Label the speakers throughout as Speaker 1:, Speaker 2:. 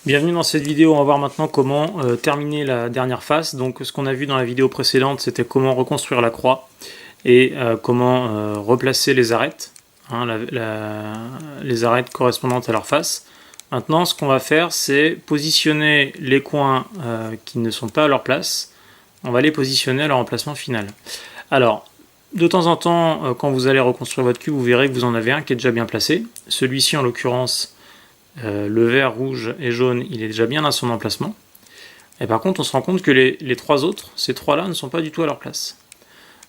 Speaker 1: Bienvenue dans cette vidéo, on va voir maintenant comment terminer la dernière face. Donc ce qu'on a vu dans la vidéo précédente, c'était comment reconstruire la croix et comment replacer les arêtes, hein, les arêtes correspondantes à leur face. Maintenant ce qu'on va faire, c'est positionner les coins qui ne sont pas à leur place, on va les positionner à leur emplacement final. Alors, de temps en temps, quand vous allez reconstruire votre cube, vous verrez que vous en avez un qui est déjà bien placé. Celui-ci en l'occurrence, le vert, rouge et jaune, il est déjà bien à son emplacement. Et par contre, on se rend compte que les trois autres, ces trois-là, ne sont pas du tout à leur place.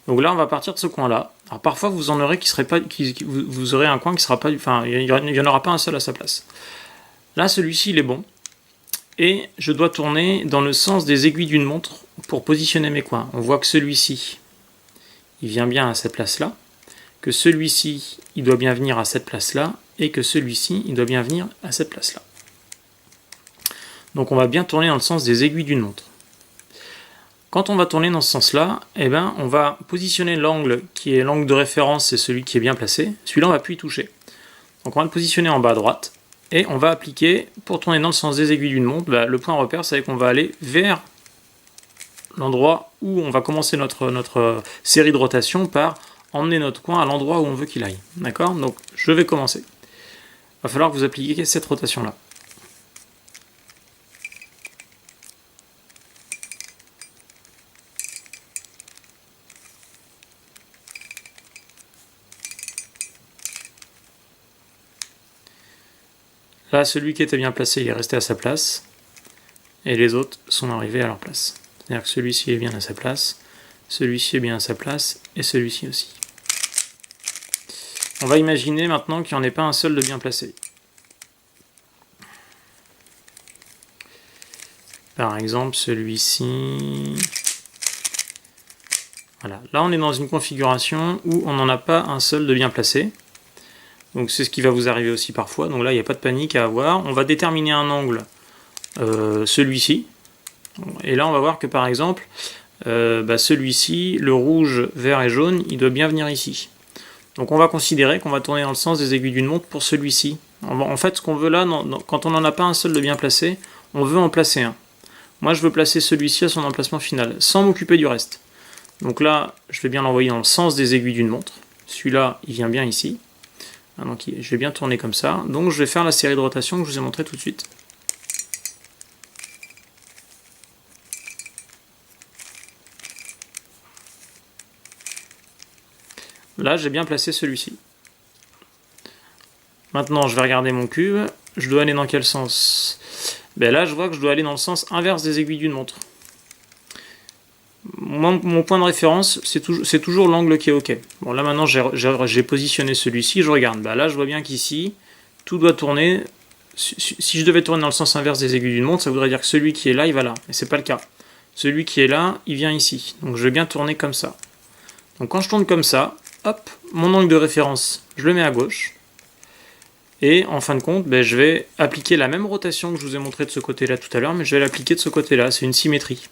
Speaker 1: Donc là, on va partir de ce coin-là. Alors parfois, vous en aurez qui serait pas, vous aurez un coin qui sera pas, enfin, il n'y en aura pas un seul à sa place. Là, celui-ci, il est bon. Et je dois tourner dans le sens des aiguilles d'une montre pour positionner mes coins. On voit que celui-ci, il vient bien à cette place-là, que celui-ci, il doit bien venir à cette place-là, et que celui-ci, il doit bien venir à cette place-là. Donc on va bien tourner dans le sens des aiguilles d'une montre. Quand on va tourner dans ce sens-là, eh ben, on va positionner l'angle qui est l'angle de référence, c'est celui qui est bien placé. Celui-là, on ne va plus y toucher. Donc on va le positionner en bas à droite, et on va appliquer, pour tourner dans le sens des aiguilles d'une montre, le point repère, c'est qu'on va aller vers l'endroit où on va commencer notre série de rotation par emmener notre coin à l'endroit où on veut qu'il aille. D'accord? Donc je vais commencer. Il va falloir que vous appliquiez cette rotation-là. Là, celui qui était bien placé, il est resté à sa place, et les autres sont arrivés à leur place. C'est-à-dire que celui-ci est bien à sa place, celui-ci est bien à sa place, et celui-ci aussi. On va imaginer maintenant qu'il n'y en ait pas un seul de bien placé. Par exemple, celui-ci. Voilà. Là, on est dans une configuration où on n'en a pas un seul de bien placé. Donc c'est ce qui va vous arriver aussi parfois. Donc là, il n'y a pas de panique à avoir. On va déterminer un angle, celui-ci. Et là, on va voir que par exemple, celui-ci, le rouge, vert et jaune, il doit bien venir ici. Donc on va considérer qu'on va tourner dans le sens des aiguilles d'une montre pour celui-ci. En fait, ce qu'on veut là, quand on n'en a pas un seul de bien placé, on veut en placer un. Moi, je veux placer celui-ci à son emplacement final, sans m'occuper du reste. Donc là, je vais bien l'envoyer dans le sens des aiguilles d'une montre. Celui-là, il vient bien ici. Donc je vais bien tourner comme ça. Donc je vais faire la série de rotations que je vous ai montré tout de suite. Là, j'ai bien placé celui-ci. Maintenant, je vais regarder mon cube. Je dois aller dans quel sens? Là, je vois que je dois aller dans le sens inverse des aiguilles d'une montre. Mon point de référence, c'est toujours l'angle qui est OK. Bon, là, maintenant, j'ai positionné celui-ci. Je regarde. Là, je vois bien qu'ici, tout doit tourner. Si je devais tourner dans le sens inverse des aiguilles d'une montre, ça voudrait dire que celui qui est là, il va là. Mais c'est pas le cas. Celui qui est là, il vient ici. Donc, je vais bien tourner comme ça. Donc, quand je tourne comme ça, hop, mon angle de référence, je le mets à gauche. Et en fin de compte, je vais appliquer la même rotation que je vous ai montré de ce côté-là tout à l'heure, mais je vais l'appliquer de ce côté-là. C'est une symétrie.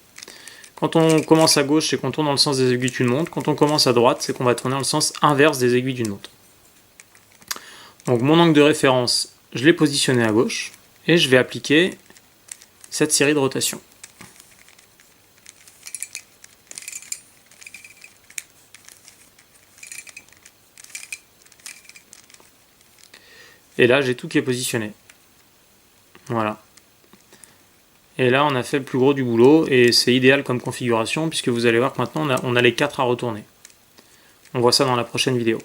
Speaker 1: Quand on commence à gauche, c'est qu'on tourne dans le sens des aiguilles d'une montre. Quand on commence à droite, c'est qu'on va tourner dans le sens inverse des aiguilles d'une montre. Donc mon angle de référence, je l'ai positionné à gauche, et je vais appliquer cette série de rotations. Et là, j'ai tout qui est positionné. Voilà. Et là, on a fait le plus gros du boulot, et c'est idéal comme configuration, puisque vous allez voir que maintenant, on a les 4 à retourner. On voit ça dans la prochaine vidéo.